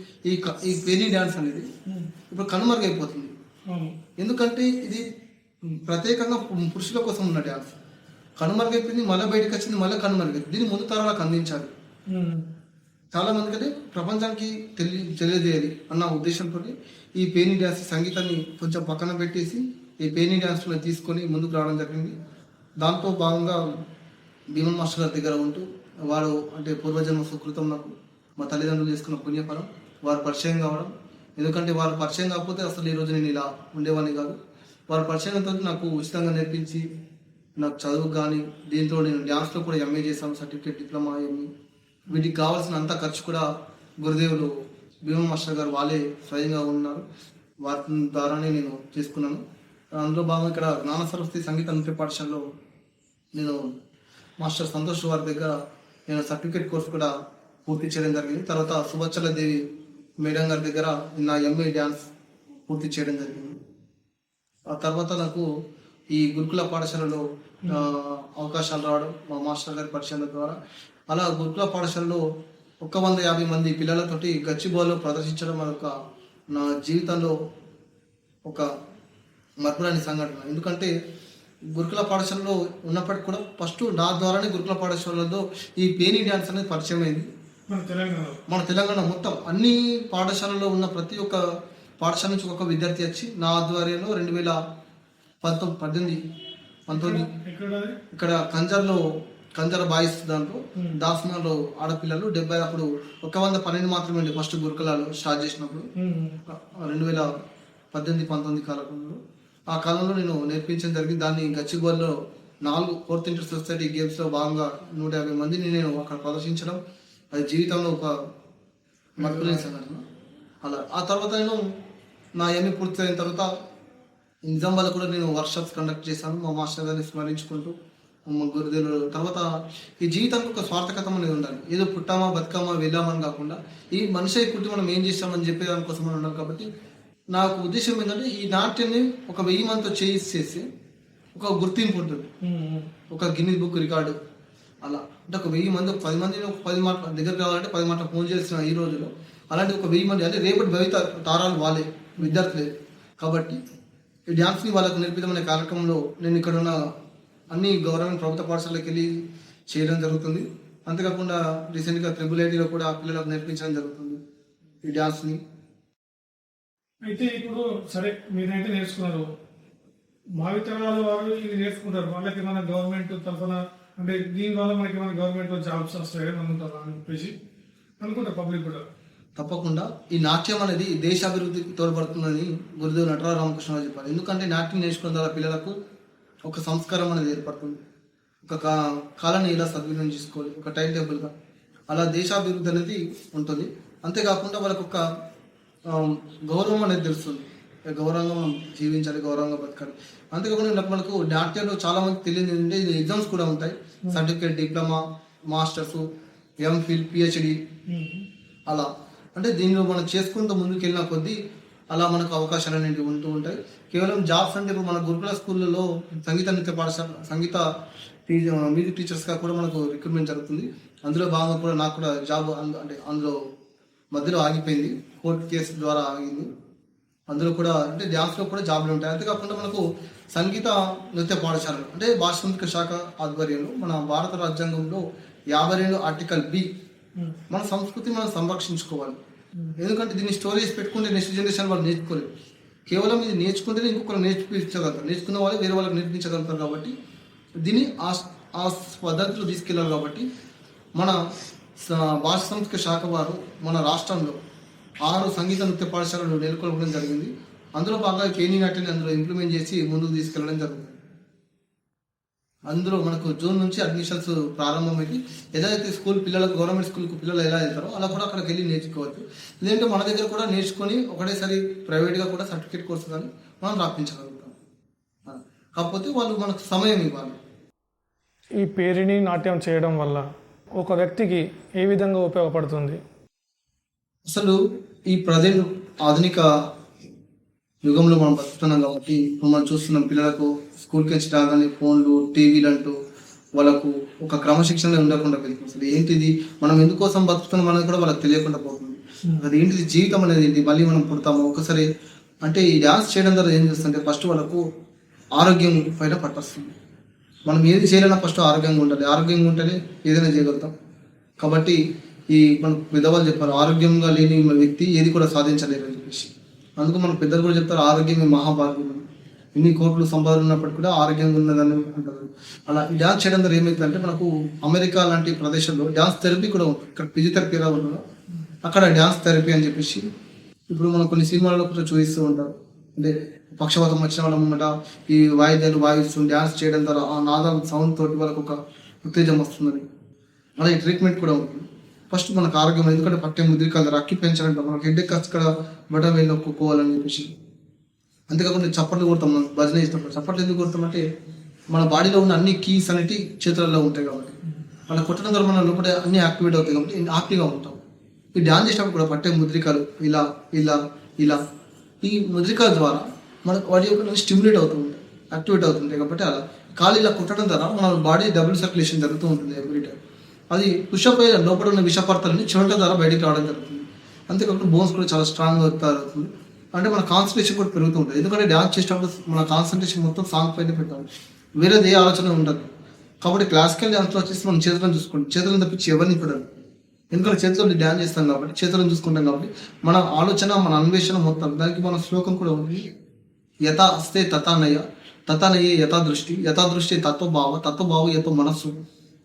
ఈ పేనీ డ్యాన్స్ అనేది ఇప్పుడు కనుమరుగైపోతుంది. ఎందుకంటే ఇది ప్రత్యేకంగా పురుషుల కోసం ఉన్న డ్యాన్స్ కనుమరుగైపోయింది, మళ్ళీ బయటకు వచ్చింది, మళ్ళీ కనుమరుగైంది. దీన్ని ముందు తరాలకు అందించాలి, చాలా మందికి అంటే ప్రపంచానికి తెలియజేయాలి అన్న ఉద్దేశంతో ఈ పేనీ డ్యాన్స్ సంగీతాన్ని కొంచెం పక్కన పెట్టేసి ఈ పేనీ డ్యాన్స్లో తీసుకొని ముందుకు రావడం జరిగింది. దాంతో భాగంగా భీమన్ మాస్టర్ గారి దగ్గర ఉంటూ వారు అంటే పూర్వజన్మ సుకృతం, నాకు మా తల్లిదండ్రులు చేసుకున్న పుణ్యఫలం, వారు పరిచయం కావడం. ఎందుకంటే వారు పరిచయం కాకపోతే అసలు ఈరోజు నేను ఇలా ఉండేవాడిని కాదు. వారి పరిచయంతో నాకు ఉచితంగా నేర్పించి నాకు చదువు కానీ దీంట్లో నేను డ్యాన్స్లో కూడా ఎంఏ చేశాను, సర్టిఫికేట్ డిప్లొమా ఎంఏ. వీటికి కావాల్సిన అంత ఖర్చు కూడా గురుదేవులు భీమ మాస్టర్ గారు వాళ్ళే స్వయంగా ఉన్నారు. వాటి ద్వారానే నేను చేసుకున్నాను. అందులో భాగంగా ఇక్కడ జ్ఞాన సరస్వతి సంగీత నృత్య పాఠశాలలో నేను మాస్టర్ సంతోష్ వారి దగ్గర నేను సర్టిఫికేట్ కోర్సు కూడా పూర్తి చేయడం జరిగింది. తర్వాత సుభచ్చల దేవి మేడం గారి దగ్గర నా ఎంఏ డ్యాన్స్ పూర్తి చేయడం జరిగింది. ఆ తర్వాత నాకు ఈ గురుకుల పాఠశాలలో అవకాశాలు రావడం మా మాస్టర్ గారి పరిచయాల ద్వారా, అలా గురుకుల పాఠశాలలో 150 మంది పిల్లలతోటి గచ్చిబౌలిలో ప్రదర్శించడం అదొక నా జీవితంలో ఒక మర్పురాని సంఘటన. ఎందుకంటే గురుకుల పాఠశాలలో ఉన్నప్పటికీ కూడా ఫస్ట్ నా ద్వారానే గురుకుల పాఠశాలలో ఈ పేనీ డ్యాన్స్ అనేది పరిచయం అయింది. మన తెలంగాణ మొత్తం అన్ని పాఠశాలలో ఉన్న ప్రతి ఒక్క పాఠశాల నుంచి ఒక విద్యార్థి వచ్చి నా ఆధ్వర్యంలో 2018 ఇక్కడ కంజర్ బాయ్స్ దాంట్లో దాసనాలో ఆడపిల్లలు 70, అప్పుడు 112 మాత్రమే ఉండే ఫస్ట్ గురుకులాలు స్టార్ట్ చేసినప్పుడు 2018-19 కాలంలో. ఆ కాలంలో నేను నేర్పించడం జరిగింది. దాన్ని గచ్చిబౌలిలో 4 4th ఇంటర్ సొసైటీ గేమ్స్లో భాగంగా 150 మందిని నేను అక్కడ ప్రదర్శించడం అది జీవితంలో ఒక మర్పులేని సంఘటన. అలా ఆ తర్వాత నేను నా ఎంఏ పూర్తి అయిన తర్వాత నిజామాబాద్లో కూడా నేను వర్క్షాప్స్ కండక్ట్ చేశాను, మా మాస్టర్ గారిని స్మరించుకుంటూ మా గురుదేవులు. తర్వాత ఈ జీవితానికి ఒక స్వార్థకతం అనేది ఉండాలి. ఏదో పుట్టామా బతుకామా వెళ్ళామని కాకుండా ఈ మనిషి పుట్టి మనం ఏం చేస్తామని చెప్పే దానికోసం అని ఉండాలి. కాబట్టి నాకు ఉద్దేశం ఏంటంటే ఈ నాట్యాన్ని ఒక 1000 మందితో చేసి ఒక గుర్తింపు ఉంటుంది, ఒక గిన్నీస్ బుక్ రికార్డు. అలా అంటే ఒక 1000 మంది, ఒక 10 మంది, ఒక 10 మాటల దగ్గరికి రావాలంటే 10 మాటలు ఫోన్ చేసిన ఈ రోజులో అలాంటి ఒక 1000 మంది అంటే రేపటి భవిత తారాలు వాళ్ళే విద్యార్థులే. కాబట్టి ఈ డ్యాన్స్ని వాళ్ళకు నేర్పిద్దామనే కార్యక్రమంలో నేను ఇక్కడ ఉన్న అన్ని గవర్నమెంట్ ప్రభుత్వ పాఠశాలకి వెళ్ళి చేయడం జరుగుతుంది. అంతేకాకుండా రీసెంట్గా IIITలో కూడా పిల్లలకు నేర్పించడం జరుగుతుంది ఈ డ్యాన్స్ని. అయితే ఇప్పుడు సరే మీరైతే నేర్చుకున్నారు, భావితరాల వారు ఇది నేర్చుకుంటారు, వాళ్ళకి మన గవర్నమెంట్ తరఫున అంటే దీనివల్ల మనకి మన గవర్నమెంట్ జాబ్స్ వస్తాయి అనుకుంటారు అని చెప్పేసి అనుకుంటారు పబ్లిక్ కూడా. తప్పకుండా ఈ నాట్యం అనేది దేశాభివృద్ధికి తోడ్పడుతుందని గురుదేవ్ నటరాజ రామకృష్ణ చెప్పారు. ఎందుకంటే నాట్యం నేర్చుకున్న ద్వారా పిల్లలకు ఒక సంస్కారం అనేది ఏర్పడుతుంది, ఒక కాలాన్ని ఇలా సద్వినియోగం చేసుకోవాలి, ఒక టైం టేబుల్గా. అలా దేశాభివృద్ధి అనేది ఉంటుంది. అంతేకాకుండా వాళ్ళకు ఒక గౌరవం అనేది తెలుస్తుంది, గౌరవంగా మనం జీవించాలి, గౌరవంగా బతకాలి. అంతేకాకుండా మనకు నాట్యంలో చాలా మంది తెలియదు ఏంటంటే ఇది ఎగ్జామ్స్ కూడా ఉంటాయి, certificate, diploma, masters, MPhil, PhD. అలా అంటే దీనిలో మనం చేసుకుంటూ ముందుకు వెళ్ళిన కొద్దీ అలా మనకు అవకాశాలు అనేవి ఉంటూ ఉంటాయి. కేవలం జాబ్స్ అంటే ఇప్పుడు మన గురుకుల స్కూళ్ళలో సంగీత నృత్య పాఠశాల సంగీత మ్యూజిక్ టీచర్స్గా కూడా మనకు రిక్రూట్మెంట్ జరుగుతుంది. అందులో భాగంగా కూడా నాకు కూడా జాబ్ అంటే అందులో మధ్యలో ఆగిపోయింది, కోర్టు కేసు ద్వారా ఆగింది. అందులో కూడా అంటే డ్యాన్స్లో కూడా జాబ్లు ఉంటాయి. అంతేకాకుండా మనకు సంగీత నృత్య పాఠశాలలు అంటే భాష సంస్కృతి శాఖ ఆధ్వర్యంలో మన భారత రాజ్యాంగంలో 52 ఆర్టికల్ B మన సంస్కృతి మనం సంరక్షించుకోవాలి. ఎందుకంటే దీన్ని స్టోరేజ్ పెట్టుకుంటే నెక్స్ట్ జనరేషన్ వాళ్ళు నేర్చుకోలేదు. కేవలం ఇది నేర్చుకుంటేనే ఇంకొకరు నేర్పించగలుగుతారు, నేర్చుకున్న వాళ్ళు వేరే వాళ్ళకి నేర్పించగలుగుతారు. కాబట్టి దీన్ని ఆ పద్ధతిలో తీసుకెళ్ళాలి. కాబట్టి మన భాష సంస్కృతి శాఖ వారు మన రాష్ట్రంలో 6 సంగీత నృత్య పాఠశాలలు నెలకొల్పడం జరిగింది. అందులో భాగంగా పేనీ నాట్యాన్ని అందులో ఇంప్లిమెంట్ చేసి ముందుకు తీసుకెళ్ళడం జరుగుతుంది. అందులో మనకు జూన్ నుంచి అడ్మిషన్స్ ప్రారంభమైంది. ఏదైతే స్కూల్ పిల్లలకు గవర్నమెంట్ స్కూల్కి పిల్లలు ఎలా వెళ్తారో అలా కూడా అక్కడికి వెళ్ళి నేర్చుకోవచ్చు. లేదంటే మన దగ్గర కూడా నేర్చుకొని ఒకటేసారి ప్రైవేట్గా కూడా సర్టిఫికేట్ కోర్సు కానీ మనం రాపించగలుగుతాం. కాకపోతే వాళ్ళు మనకు సమయం ఇవ్వాలి. ఈ పేరిణి నాట్యం చేయడం వల్ల ఒక వ్యక్తికి ఏ విధంగా ఉపయోగపడుతుంది? అసలు ఈ ప్రజెంట్ ఆధునిక యుగంలో మనం బతుకుతున్నాం కాబట్టి ఇప్పుడు మనం చూస్తున్నాం పిల్లలకు స్కూల్కి వచ్చి రాగానే ఫోన్లు, టీవీలు అంటూ వాళ్ళకు ఒక క్రమశిక్షణ ఉండకుండా వెళ్తుంది. అసలు ఏంటిది, మనం ఎందుకోసం బతుకుతున్నాం అనేది కూడా వాళ్ళకి తెలియకుండా పోతుంది. అది ఏంటిది, జీవితం అనేది ఏంటి, మళ్ళీ మనం పుడతాము ఒకసారి అంటే ఈ డ్యాన్స్ చేయడం ద్వారా ఏం చేస్తుంటే ఫస్ట్ వాళ్ళకు ఆరోగ్యం పైన పట్టొస్తుంది. మనం ఏది చేయాలన్నా ఫస్ట్ ఆరోగ్యంగా ఉండాలి, ఆరోగ్యంగా ఉంటేనే ఏదైనా చేయగలుగుతాం. కాబట్టి ఈ మన పెద్దవాళ్ళు చెప్పారు, ఆరోగ్యంగా లేని వ్యక్తి ఏది కూడా సాధించలేరు అని చెప్పేసి. అందుకు మన పెద్దలు కూడా చెప్తారు, ఆరోగ్యం మహాభాగ్యం. ఇన్ని కోట్లు సంపాదన ఉన్నప్పటికీ కూడా ఆరోగ్యంగా ఉన్నదని అంటారు. అలా ఈ డ్యాన్స్ చేయడం ద్వారా ఏమవుతుందంటే మనకు అమెరికా లాంటి ప్రదేశంలో డ్యాన్స్ థెరపీ కూడా ఉంటుంది. ఇక్కడ ఫిజియోథెరపీ ఎలా ఉంటుందో అక్కడ డ్యాన్స్ థెరపీ అని చెప్పేసి ఇప్పుడు మనం కొన్ని సినిమాలలో కూడా చూపిస్తూ ఉంటారు. అంటే పక్షవాతం వచ్చిన వాళ్ళ ముంగట ఈ వాయిద్యాలు వాయిస్తూ డ్యాన్స్ చేయడం ద్వారా ఆ నాదాల సౌండ్ తోటి వాళ్ళకు ఒక ఉత్తేజం వస్తుందని అలాగే ట్రీట్మెంట్ కూడా ఉంటుంది. ఫస్ట్ మనకు ఆరోగ్యం, ఎందుకంటే పట్టే ముద్రికాలు రక్కి పెంచాలంటే మనకు హెడ్ఏక్ అక్కడ బటన్ వెళ్ళి నొక్కుకోవాలని చెప్పేసి. అంతేకాకుండా చప్పట్లు కొడతాం, మనం భజన చేసినప్పుడు చప్పట్లు ఎందుకు కొడతామంటే మన బాడీలో ఉన్న అన్ని కీస్ అనేవి చేతులలో ఉంటాయి కాబట్టి వాళ్ళ కొట్టడం ద్వారా మన లోపల అన్ని యాక్టివేట్ అవుతాయి కాబట్టి యాక్టివ్గా ఉంటాం. ఈ డ్యాన్స్ చేసినప్పుడు కూడా పట్టే ముద్రికలు ఇలా ఇలా ఇలా ఈ ముద్రికల ద్వారా మనకు వాటి యొక్క స్టిమ్యులేట్ అవుతూ ఉంటాయి, యాక్టివేట్ అవుతుంటాయి కాబట్టి అలా కాలు ఇలా కొట్టడం ద్వారా మన బాడీ డబుల్ సర్క్యులేషన్ జరుగుతూ ఉంటుంది ఎవ్రీ టైం. అది పుషప్ అయ్యే లోపల ఉన్న విషపర్తలని చెమట ద్వారా బయటికి రావడం జరుగుతుంది. అంతేకాకుండా బోన్స్ కూడా చాలా స్ట్రాంగ్గా అవుతుంది. అంటే మన కాన్సన్ట్రేషన్ కూడా పెరుగుతూ ఉంటుంది. ఎందుకంటే డ్యాన్స్ చేసేటప్పుడు మన కాన్సన్ట్రేషన్ మొత్తం సాంగ్ పైన పెట్టాలి, వేరేది ఏ ఆలోచన ఉండదు. కాబట్టి క్లాసికల్ డ్యాన్స్లో వచ్చేసి మనం చేతులను చూసుకోండి, చేతులను తప్పించి ఎవరిని చూడాలి. ఎందుకంటే చేతుల్లో డ్యాన్స్ చేస్తాం కాబట్టి, చేతులను చూసుకుంటాం కాబట్టి మన ఆలోచన, మన అన్వేషణ మొత్తం దానికి మన శ్లోకం కూడా ఉంది. యథా అస్తే తథానయ, తథానయే యథా దృష్టి, యథా దృష్టి తత్వభావ, తత్వభావ యథో మనస్సు.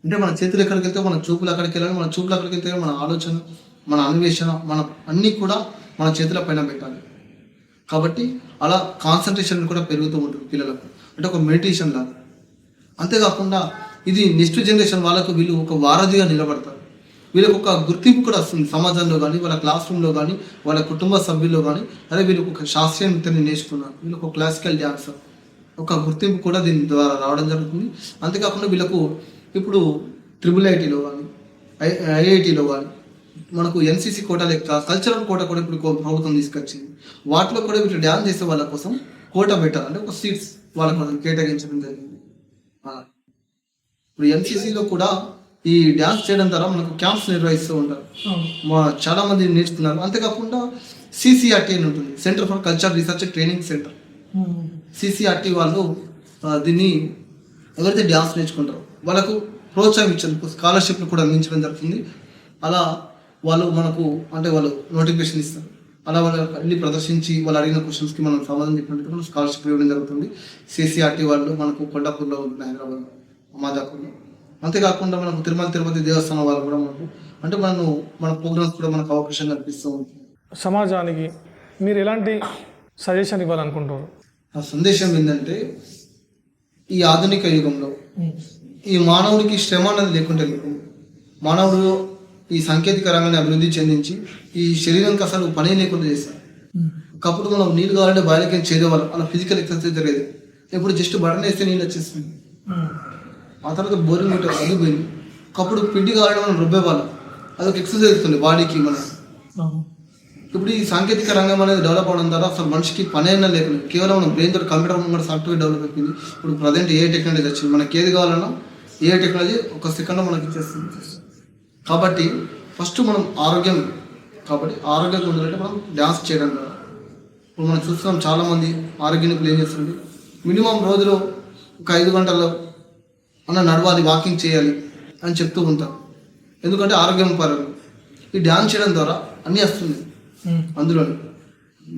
అంటే మన చేతులు ఎక్కడికి వెళ్తే మన చూపులు అక్కడికి వెళ్ళాలి, మన చూపులు అక్కడికి వెళ్తే మన ఆలోచన, మన అన్వేషణ, మన అన్నీ కూడా మన చేతుల పైన పెట్టాలి. కాబట్టి అలా కాన్సన్ట్రేషన్ కూడా పెరుగుతూ ఉంటుంది పిల్లలకు, అంటే ఒక మెడిటేషన్ లాగా. అంతేకాకుండా ఇది నెక్స్ట్ జనరేషన్ వాళ్ళకు వీళ్ళు ఒక వారధిగా నిలబడతారు. వీళ్ళకి ఒక గుర్తింపు కూడా వస్తుంది సమాజంలో కానీ, వాళ్ళ క్లాస్ రూమ్లో కానీ, వాళ్ళ కుటుంబ సభ్యుల్లో కానీ. అదే వీళ్ళకి ఒక శాస్త్రీయ నృత్యాన్ని నేర్చుకున్నారు, వీళ్ళకి ఒక క్లాసికల్ డ్యాన్సర్, ఒక గుర్తింపు కూడా దీని ద్వారా రావడం జరుగుతుంది. అంతేకాకుండా వీళ్ళకు ఇప్పుడు IIITలో కానీ, IITలో కానీ మనకు NCC కోటా లెక్క కల్చరల్ కోట కూడా ఇప్పుడు ప్రభుత్వం తీసుకొచ్చింది. వాటిలో కూడా వీళ్ళు డ్యాన్స్ చేసే వాళ్ళ కోసం కోటా పెట్టాలి, అంటే ఒక సీట్స్ వాళ్ళ కోసం కేటాయించడం జరిగింది. ఇప్పుడు NCCలో కూడా ఈ డ్యాన్స్ చేయడం ద్వారా మనకు క్యాంప్స్ నిర్వహిస్తూ ఉంటారు, చాలా మంది నేర్చుకున్నారు. అంతేకాకుండా CCRT అని ఉంటుంది, centre for culture research training centre. CCRT వాళ్ళు దీన్ని ఎవరైతే డ్యాన్స్ నేర్చుకుంటారో వాళ్ళకు ప్రోత్సాహం ఇచ్చేందుకు స్కాలర్షిప్లు కూడా అందించడం జరుగుతుంది. అలా వాళ్ళు మనకు అంటే వాళ్ళు నోటిఫికేషన్ ఇస్తారు, అలా వాళ్ళు అన్ని ప్రదర్శించి వాళ్ళు అడిగిన క్వశ్చన్స్కి మనం సమాధానం చెప్పినట్టు స్కాలర్షిప్ ఇవ్వడం జరుగుతుంది. CCRT వాళ్ళు మనకు కొండాపూర్లో ఉంటుంది, హైదరాబాద్ మాదాపూర్లో. అంతేకాకుండా మనకు తిరుపతి దేవస్థానం వాళ్ళు కూడా మనకు అంటే మన ప్రోగ్రామ్స్ కూడా మనకు అవకాశం కల్పిస్తూ ఉంటుంది. సమాజానికి మీరు ఎలాంటి సజెషన్ ఇవ్వాలనుకుంటున్నారు? ఆ సందేశం ఏంటంటే ఈ ఆధునిక యుగంలో ఈ మానవుడికి శ్రమ అనేది లేకుండా లేకుండా మానవుడు ఈ సాంకేతిక రంగాన్ని అభివృద్ధి చెందించి ఈ శరీరానికి అసలు పని లేకుండా చేస్తారు. ఒకప్పుడు మనం నీళ్ళు కావాలంటే బయటకి చేసేవాళ్ళం, అలా ఫిజికల్ ఎక్సర్సైజ్ జరిగేది. ఇప్పుడు జస్ట్ బటన్ వేస్తే నీళ్ళు వచ్చేస్తుంది. ఆ తర్వాత బోరింగ్ మీటర్ అది పోయింది. ఒకప్పుడు పిండి కావాలంటే మనం రుబ్బేవాళ్ళం, అదొక ఎక్సర్సైజ్ అవుతుంది బాడీకి మనం. ఇప్పుడు ఈ సాంకేతిక రంగం అనేది డెవలప్ అవడం ద్వారా అసలు మనిషికి పని అయినా లేకుండా కేవలం మన బ్రెయిన్ తోటి కంప్యూటర్ కూడా సాఫ్ట్వేర్ డెవలప్ అయిపోయింది. ఇప్పుడు ప్రజెంట్ ఏ టెక్నాలజీ వచ్చింది, మనకి ఏది కావాలన్నా ఏ టెక్నాలజీ ఒక సెకండ్లో మనకి ఇచ్చేస్తుంది. కాబట్టి ఫస్ట్ మనం ఆరోగ్యం, కాబట్టి ఆరోగ్యంగా ఉండాలంటే మనం డ్యాన్స్ చేయడం ద్వారా. ఇప్పుడు మనం చూస్తున్నాం చాలామంది ఆరోగ్య నిపుణులు ఏం చేస్తుంది, మినిమం రోజులో ఒక 5 గంటల్లో నడవాలి, వాకింగ్ చేయాలి అని చెప్తూ ఉంటారు. ఎందుకంటే ఆరోగ్యం పరంగా ఈ డ్యాన్స్ చేయడం ద్వారా అన్నీ వస్తుంది. అందులో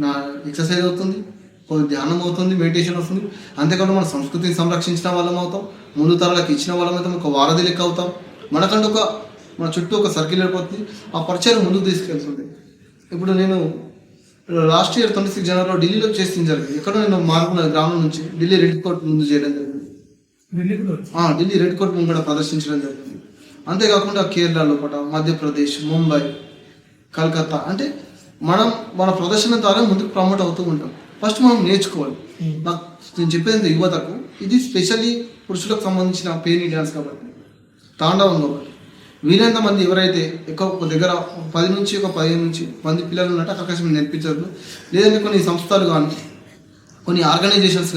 నా ఎక్సర్సైజ్ అవుతుంది, ధ్యానం అవుతుంది, మెడిటేషన్ వస్తుంది. అంతేకాకుండా మన సంస్కృతిని సంరక్షించిన వాళ్ళం అవుతాం, ముందు తరాలకు ఇచ్చిన వాళ్ళం అవుతాం, ఒక వారధి లెక్క అవుతాం. మనకంటే మన చుట్టూ ఒక సర్కిల్ అయిపోతుంది, ఆ పరిచయం ముందుకు తీసుకెళ్తుంది. ఇప్పుడు నేను లాస్ట్ ఇయర్ 26 జనవరిలో ఢిల్లీలో చేసింది జరిగింది. ఎక్కడో నేను మార్పున గ్రామం నుంచి ఢిల్లీ రెడ్ కోర్ట్ ముందు చేయడం జరిగింది, ఢిల్లీ రెడ్ కోర్ట్ ముందు కూడా ప్రదర్శించడం జరిగింది. అంతేకాకుండా కేరళలో కూడా, మధ్యప్రదేశ్, ముంబై, కలకత్తా, అంటే మన ప్రదర్శన ద్వారా ముందుకు ప్రమోట్ అవుతూ ఉంటాం. ఫస్ట్ మనం నేర్చుకోవాలి. నేను చెప్పేది యువతకు ఇది స్పెషల్లీ పురుషులకు సంబంధించిన పేనీ డ్యాన్స్ కాబట్టి, తాండవం కాబట్టి వీలైనంత మంది ఎవరైతే ఒక దగ్గర 10 నుంచి 15 మంది పిల్లలు ఉన్నట్టు అవకాశం నేర్పించదు. లేదంటే కొన్ని సంస్థలు కానీ, కొన్ని ఆర్గనైజేషన్స్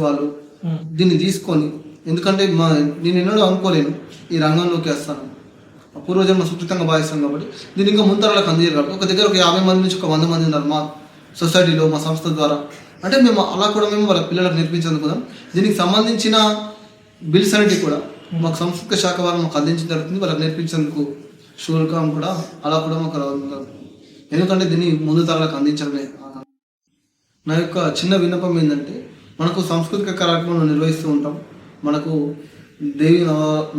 వాళ్ళు దీన్ని తీసుకొని, ఎందుకంటే నేను ఎన్నడూ అనుకోలేను ఈ రంగంలోకి వస్తాను, పూర్వజన్మ సుకృతంగా భావిస్తాం కాబట్టి దీన్ని ఇంకా ముంతరాలకు అందజేయాలి. కాబట్టి ఒక దగ్గర ఒక 50 మంది నుంచి 100 మంది ఉన్నారు మా సొసైటీలో, మా సంస్థ ద్వారా. అంటే మేము అలా కూడా వాళ్ళ పిల్లలకు నేర్పించనుకుందాం. దీనికి సంబంధించిన బిల్స్ అనేవి కూడా మాకు సంస్కృత శాఖ వారు మాకు అందించడం జరుగుతుంది. వాళ్ళకి నేర్పించేందుకు శుల్కం కూడా అలా కూడా మాకు రావడం, ఎందుకంటే దీన్ని ముందు తరాలకు అందించడమే. నా యొక్క చిన్న విన్నపం ఏంటంటే, మనకు సాంస్కృతిక కార్యక్రమాలు నిర్వహిస్తూ ఉంటాం. మనకు దేవి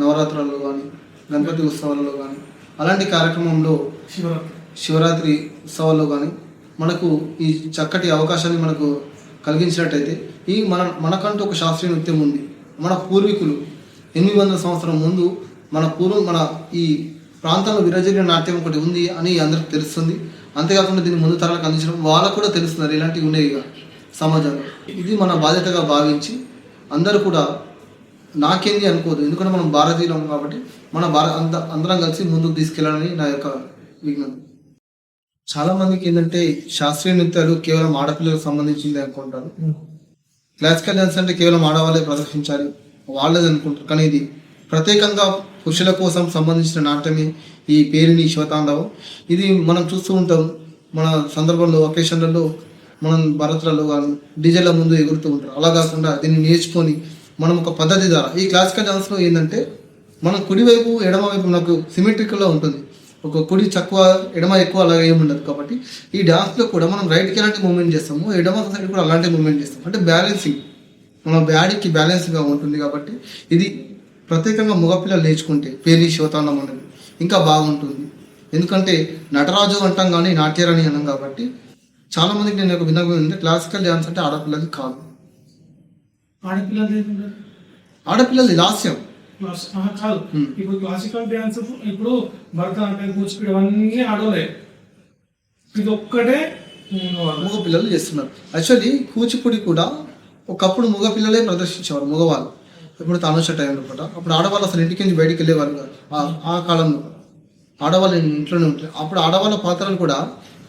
నవరాత్రులలో కానీ, గణపతి ఉత్సవాలలో కానీ, అలాంటి కార్యక్రమంలో శివరాత్రి ఉత్సవాల్లో కానీ మనకు ఈ చక్కటి అవకాశాన్ని మనకు కలిగించినట్టయితే మనకంటూ ఒక శాస్త్రీయ నృత్యం ఉంది. మన పూర్వీకులు 800 సంవత్సరం ముందు మన ఈ ప్రాంతంలో విరజన నాట్యం ఒకటి ఉంది అని అందరికి తెలుస్తుంది. అంతేకాకుండా దీన్ని ముందు తరాలకు అందించడం వాళ్ళకు కూడా తెలుస్తున్నారు ఇలాంటివి ఉన్నాయి సమాజంలో. ఇది మన బాధ్యతగా భావించి అందరూ కూడా నాకేంది అనుకోదు, ఎందుకంటే మనం భారతీయులం కాబట్టి అందరం కలిసి ముందుకు తీసుకెళ్ళాలని నా యొక్క విజ్ఞప్తి. చాలా మందికి ఏంటంటే శాస్త్రీయ నృత్యాలు కేవలం ఆడపిల్లలకు సంబంధించింది అనుకుంటారు. క్లాసికల్ డాన్స్ అంటే కేవలం ఆడవాళ్ళే ప్రదర్శించాలి వాళ్ళది అనుకుంటారు. కానీ ఇది ప్రత్యేకంగా పురుషుల కోసం సంబంధించిన నాట్యమే ఈ పేరిణి శివతాండవం. ఇది మనం చూస్తూ ఉంటాం మన సందర్భంలో, ఒకేషన్లలో, మనం భరత్లలో కానీ డీజేల ముందు ఎగురుతూ ఉంటారు. అలా కాకుండా దీన్ని నేర్చుకొని మనం ఒక పద్ధతి ద్వారా ఈ క్లాసికల్ డాన్స్లో ఏంటంటే మనం కుడివైపు ఎడమవైపు మనకు సిమెట్రికల్గా ఉంటుంది. ఒక కుడి తక్కువ ఎడమ ఎక్కువ అలాగే ఏముండదు. కాబట్టి ఈ డాన్స్లో కూడా మనం రైట్కి ఎలాంటి మూవ్మెంట్ చేస్తాము, ఎడమ సైడ్ కూడా అలాంటి మూవ్మెంట్ చేస్తాం. అంటే బ్యాలెన్సింగ్ మన బాడీకి బ్యాలెన్స్గా ఉంటుంది. కాబట్టి ఇది ప్రత్యేకంగా మగపిల్లలు నేర్చుకుంటే పేరిణి శివతాండవం అనేది ఇంకా బాగుంటుంది. ఎందుకంటే నటరాజు అంటాం కానీ నాట్యరాణి అన్నాం. కాబట్టి చాలా మందికి నేను ఒక విన్నపం ఏంటంటే క్లాసికల్ డాన్స్ అంటే ఆడపిల్లది కాదు, ఆడపిల్లది లాస్యం కాదు. ఇప్పుడు క్లాసికల్ డ్యాన్స్, ఇప్పుడు భరతనాట్యం, కూచిపూడి అవన్నీ ఆడలే, ఇది ఒక్కటే మగ పిల్లలు చేస్తున్నారు. యాక్చువల్లీ కూచిపూడి కూడా ఒకప్పుడు మగ పిల్లలే ప్రదర్శించేవారు మగవాళ్ళు. ఇప్పుడు తనుష టైంలో కూడా అప్పుడు ఆడవాళ్ళు అసలు ఇంటికి నుంచి బయటికి వెళ్ళేవారు కాదు. ఆ కాలంలో ఆడవాళ్ళు ఇంట్లోనే ఉంటారు. అప్పుడు ఆడవాళ్ళ పాత్రలు కూడా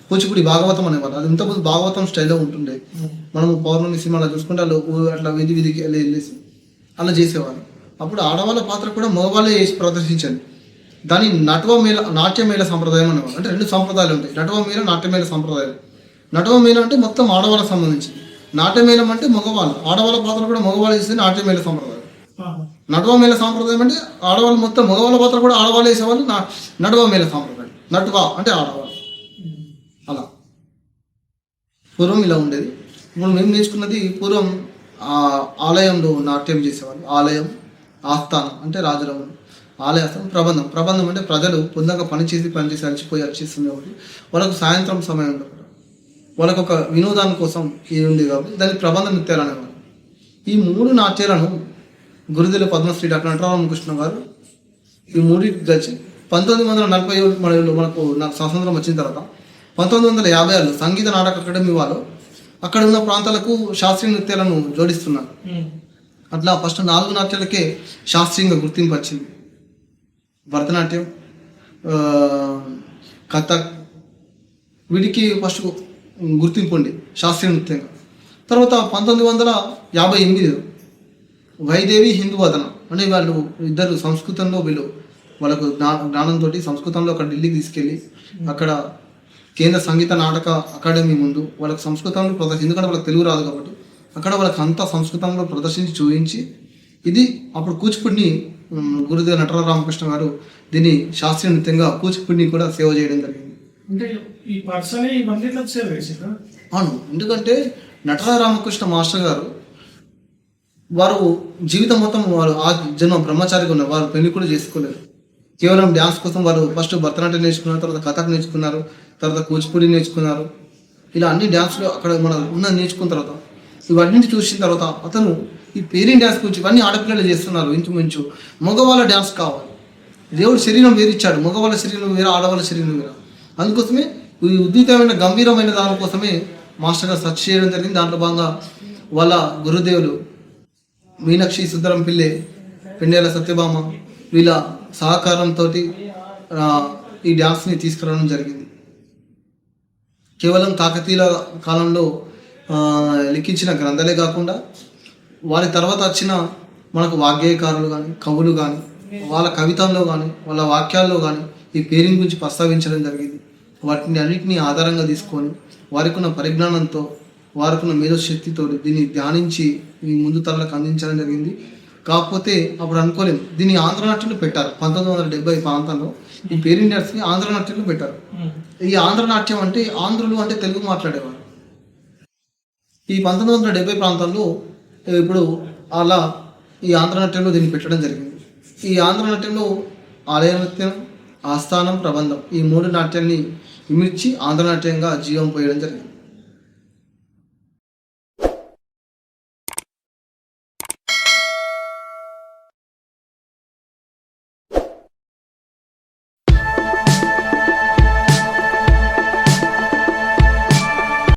కూచిపూడి భాగవతం అనేవారు. అది ఇంతకుముందు భాగవతం స్టైల్లో ఉంటుండే. మనం పౌర్ణమి సినిమాలో చూసుకుంటే వాళ్ళు అట్లా విధికి వెళ్ళేసి అలా చేసేవారు. అప్పుడు ఆడవాళ్ళ పాత్ర కూడా మగవాళ్ళే వేసి ప్రదర్శించండి. దాని నాట్యమేళ సంప్రదాయం అనేవారు. అంటే 2 సంప్రదాయాలు ఉంటాయి, నటవమేళ, నాట్యమేళ సంప్రదాయాలు. నటవమేళ అంటే మొత్తం ఆడవాళ్ళకి సంబంధించింది, నాట్యమేళం అంటే మగవాళ్ళు, ఆడవాళ్ళ పాత్ర కూడా మగవాళ్ళు వేస్తే నాట్యమేళ సంప్రదాయం. నటవమేళ సాంప్రదాయం అంటే ఆడవాళ్ళు మొత్తం మగవాళ్ళ పాత్ర కూడా ఆడవాళ్ళు వేసేవాళ్ళు. నటవమేళ సాంప్రదాయం, నటువ అంటే ఆడవాళ్ళు. అలా పూర్వం ఇలా ఉండేది. ఇప్పుడు మేము నేర్చుకున్నది పూర్వం ఆలయంలో నాట్యం చేసేవాళ్ళు. ఆలయం, ఆస్థానం అంటే రాజరమణి, ఆలయాస్థానం, ప్రబంధం అంటే ప్రజలు పొందాక పనిచేసి అలసిపోయి వచ్చేస్తుంది కాబట్టి వాళ్ళకు సాయంత్రం సమయం ఉండదు, వాళ్ళకు ఒక వినోదాని కోసం ఇది ఉంది కాబట్టి దాన్ని ప్రబంధ నృత్యాలు అనేవారు. ఈ 3 నాట్యాలను గురుదేవుల పద్మశ్రీ డాక్టర్ నటరామకృష్ణ గారు ఈ 3 కలిసి 1940 మనకు స్వాతంత్రం వచ్చిన తర్వాత 1956లో సంగీత నాటక అకాడమీ వాళ్ళు అక్కడ ఉన్న ప్రాంతాలకు శాస్త్రీయ నృత్యాలను జోడిస్తున్నారు. అట్లా ఫస్ట్ 4 నాట్యాలకే శాస్త్రీయంగా గుర్తింపు వచ్చింది. భరతనాట్యం, కథక్, వీటికి ఫస్ట్ గుర్తింపు ఉంది శాస్త్రీయ నృత్యంగా. తర్వాత 1958 వైదేవి హిందూవదన అంటే వాళ్ళు ఇద్దరు సంస్కృతంలో వాళ్ళకు జ్ఞానంతో సంస్కృతంలో అక్కడ ఢిల్లీకి తీసుకెళ్ళి అక్కడ కేంద్ర సంగీత నాటక అకాడమీ ముందు వాళ్ళకి సంస్కృతంలో ఎందుకంటే వాళ్ళకి తెలుగు రాదు కాబట్టి అక్కడ వాళ్ళకి అంతా సంస్కృతంలో ప్రదర్శించి చూపించి ఇది అప్పుడు కూచిపూడిని గురుదేవ్ నటరామకృష్ణ గారు దీన్ని శాస్త్రీయ నృత్యంగా కూచిపూడిని కూడా సేవ చేయడం జరిగింది. అంటే ఈ పర్సన్ ఇవన్నీ సేవ చేశారు. అవును, ఎందుకంటే నటరామకృష్ణ మాస్టర్ గారు వారు జీవితం మొత్తం వారు ఆ జన్మ బ్రహ్మచారిగా ఉన్నారు. వారు పెళ్లి కూడా చేసుకోలేరు. కేవలం డ్యాన్స్ కోసం వారు ఫస్ట్ భరతనాట్యం నేర్చుకున్నారు, తర్వాత కథక్ నేర్చుకున్నారు, తర్వాత కూచిపూడి నేర్చుకున్నారు. ఇలా అన్ని డ్యాన్స్లో అక్కడ మన నేర్చుకున్న తర్వాత ఇవన్నీ చూసిన తర్వాత అతను ఈ పేరింగ్ డ్యాన్స్ గురించి ఇవన్నీ ఆడపిల్లలు చేస్తున్నారు. ఇంచుమించు మగవాళ్ళ డ్యాన్స్ కావాలి. దేవుడు శరీరం వేరిచ్చాడు, మగవాళ్ళ శరీరం వేరే, ఆడవాళ్ళ శరీరం వేరే. అందుకోసమే ఈ ఉద్వితమైన గంభీరమైన దానికోసమే మాస్టర్ గారు సెర్చ్ చేయడం జరిగింది. దాంట్లో భాగంగా వాళ్ళ గురుదేవులు మీనాక్షి సుందరం పిల్లె, పెండేల సత్యభామ వీళ్ళ సహకారంతో ఈ డ్యాన్స్ని తీసుకురావడం జరిగింది. కేవలం కాకతీయుల కాలంలో లిఖించిన గ్రంథాలే కాకుండా వారి తర్వాత వచ్చిన మనకు వాగ్గేయకారులు కానీ, కవులు కానీ, వాళ్ళ కవితల్లో కానీ, వాళ్ళ వాక్యాల్లో కానీ ఈ పేరింగ్ గురించి ప్రస్తావించడం జరిగింది. వాటిని అన్నింటినీ ఆధారంగా తీసుకొని వారికి ఉన్న పరిజ్ఞానంతో, వారికి ఉన్న మేధోశక్తితో దీన్ని ధ్యానించి ఈ ముందు తరాలకు అందించడం జరిగింది. కాకపోతే అప్పుడు అనుకోలేము, దీన్ని ఆంధ్రనాట్యంలో పెట్టారు. 1970 ప్రాంతంలో ఈ పేరింగ్ డ్యాన్స్ని ఆంధ్రనాట్యంలో పెట్టారు. ఈ ఆంధ్రనాట్యం అంటే ఆంధ్రులు అంటే తెలుగు మాట్లాడేవారు. ఈ 1970 ప్రాంతంలో ఇప్పుడు అలా ఈ ఆంధ్రనాట్యంలో దీన్ని పెట్టడం జరిగింది. ఈ ఆంధ్రనాట్యంలో ఆలయ నృత్యం, ఆస్థానం, ప్రబంధం ఈ 3 నాట్యాన్ని ఇమిడ్చి ఆంధ్రనాట్యంగా జీవం పోయడం జరిగింది.